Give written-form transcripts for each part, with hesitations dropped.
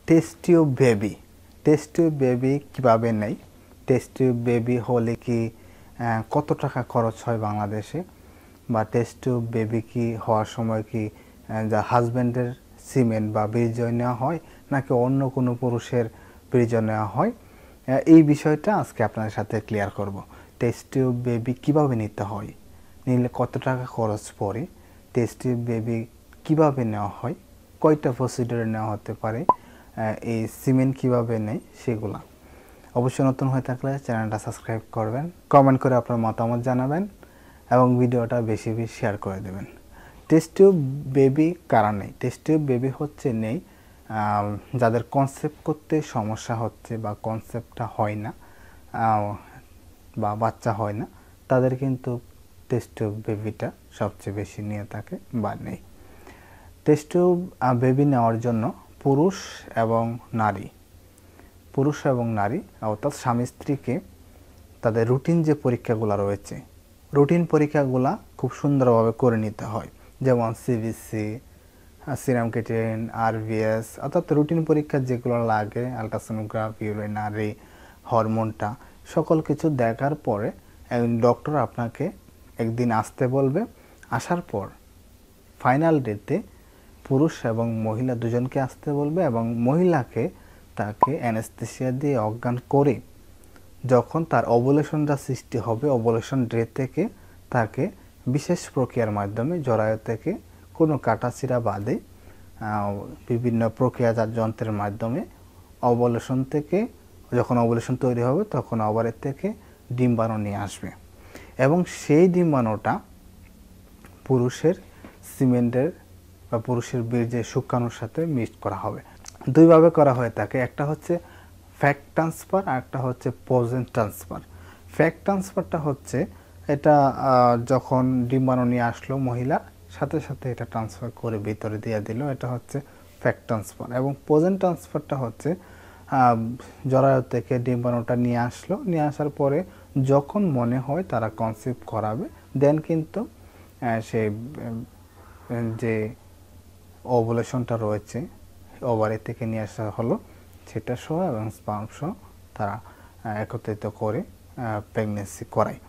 Test tube baby. Test tube baby কীভাবে নেই, test tube baby হলে কি কত টাকা খরচ হয় বাংলাদেশে, বা টেস্ট টিউব বেবি কি হওয়ার সময় কি যা হাজব্যান্ডের সিমেন বা বীর্য নেওয়া হয় নাকি অন্য কোনো পুরুষের বীর্য নেওয়া হয়, এই বিষয়টা আজকে আপনাদের সাথে ক্লিয়ার করব। টেস্ট টিউব বেবি কীভাবে নিতে হয়, নিলে কত টাকা খরচ পড়ে, টেস্ট টিউব বেবি কীভাবে নেওয়া হয়, কয়টা প্রসিডিউরে নেওয়া হতে পারে, এই সিমেন্ট কীভাবে নেয় সেগুলা। অবশ্যই নতুন হয়ে থাকলে চ্যানেলটা সাবস্ক্রাইব করবেন, কমেন্ট করে আপনার মতামত জানাবেন এবং ভিডিওটা বেশি বেশি শেয়ার করে দেবেন। টেস্ট টিউব বেবি কারা নেই? টেস্ট টিউব বেবি হচ্ছে নেই যাদের কনসেপ্ট করতে সমস্যা হচ্ছে বা কনসেপ্টটা হয় না বা বাচ্চা হয় না, তাদের কিন্তু টেস্ট টিউব বেবিটা সবচেয়ে বেশি নিয়ে থাকে বা নেই। টেস্ট টিউব বেবি নেওয়ার জন্য পুরুষ এবং নারী অর্থাৎ স্বামী স্ত্রীকে তাদের রুটিন যে পরীক্ষাগুলো রয়েছে, রুটিন পরীক্ষাগুলা খুব সুন্দরভাবে করে নিতে হয়। যেমন সিবিসি, সিরাম ক্রিয়েটিনিন, আরভিএস, অর্থাৎ রুটিন পরীক্ষা যেগুলো লাগে, আলট্রাসোনোগ্রাফি, ইউরিনারি, হরমোনটা সকল কিছু দেখার পরে ডক্টর আপনাকে একদিন আসতে বলবে। আসার পর ফাইনাল ডেতে পুরুষ এবং মহিলা দুজনকে আসতে বলবে এবং মহিলাকে তাকে অ্যানেস্থেসিয়া দিয়ে অজ্ঞান করে যখন তার ওভুলেশনটা সৃষ্টি হবে, ওভুলেশন ডে থেকে তাকে বিশেষ প্রক্রিয়ার মাধ্যমে জরায়ু থেকে কোনো কাটাছিড়া বাদে বিভিন্ন প্রক্রিয়াজাত যন্ত্রের মাধ্যমে ওভুলেশন থেকে যখন ওভুলেশন তৈরি হবে তখন ওভারের থেকে ডিম্বাণু নিয়ে আসবে এবং সেই ডিম্বাণুটা পুরুষের সিমেন্টের বা পুরুষের বীর্যের শুক্রাণুর সাথে মিক্সড করা হবে। দুইভাবে করা হয়ে থাকে, একটা হচ্ছে ফ্যাক্ট ট্রান্সফার আর একটা হচ্ছে পজেন ট্রান্সফার। ফ্যাক্ট ট্রান্সফারটা হচ্ছে এটা যখন ডিম্বাণু নিয়ে আসলো মহিলার সাথে সাথে এটা ট্রান্সফার করে ভিতরে দিয়ে দিল, এটা হচ্ছে ফ্যাক্ট ট্রান্সফার। এবং পজেন ট্রান্সফারটা হচ্ছে জরায়ু থেকে ডিম্বাণুটা নিয়ে আসলো, নিয়ে আসার পরে যখন মনে হয় তারা কনসিভ করাবে দেন কিন্তু সে যে ওভুলেশনটা রয়েছে ওভারি থেকে নিয়ে আসা হলো সেটা সহ এবং স্পার্ম সহ তারা একত্রিত করে প্রেগনেন্সি করায়।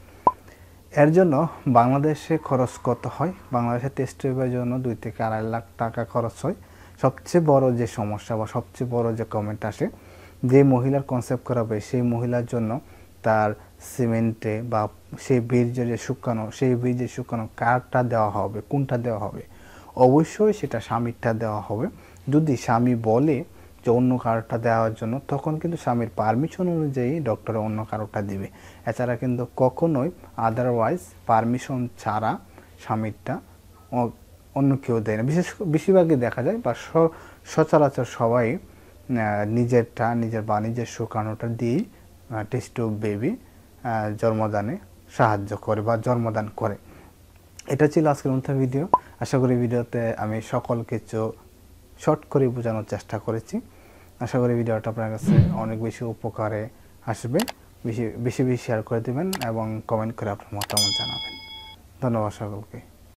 এর জন্য বাংলাদেশে খরচ কত হয়? বাংলাদেশে টেস্ট টিউবের জন্য 2 থেকে 2.5 লাখ টাকা খরচ হয়। সবচেয়ে বড় যে সমস্যা বা সবচেয়ে বড় যে কমেন্ট আসে, যে মহিলার কনসেপ্ট করাবে সেই মহিলার জন্য তার সিমেন্টে বা সেই বীর্যের যে শুক্রাণু, সেই বীর্যের শুক্রাণু কারটা দেওয়া হবে, কোনটা দেওয়া হবে? অবশ্যই সেটা স্বামীরটা দেওয়া হবে। যদি স্বামী বলে যে অন্য কারোটা দেওয়ার জন্য, তখন কিন্তু স্বামীর পারমিশন অনুযায়ী ডক্টর অন্য কারোটা দিবে। এছাড়া কিন্তু কখনোই আদারওয়াইজ পারমিশন ছাড়া স্বামীরটা অন্য কেউ দেয় না। বেশিরভাগই দেখা যায় বা সচরাচর সবাই নিজের শুক্রাণুটা দিয়েই টেস্ট টিউব বেবি জন্মদানে সাহায্য করে বা জন্মদান করে। এটা ছিল আজকের মতো ভিডিও। আশা করি ভিডিওতে আমি সকল কিছু শর্ট করে বোঝানোর চেষ্টা করেছি। আশা করি ভিডিওটা আপনার কাছে অনেক বেশি উপকারে আসবে। বেশি বেশি শেয়ার করে দেবেন এবং কমেন্ট করে আপনার মতামত জানাবেন। ধন্যবাদ সকলকে।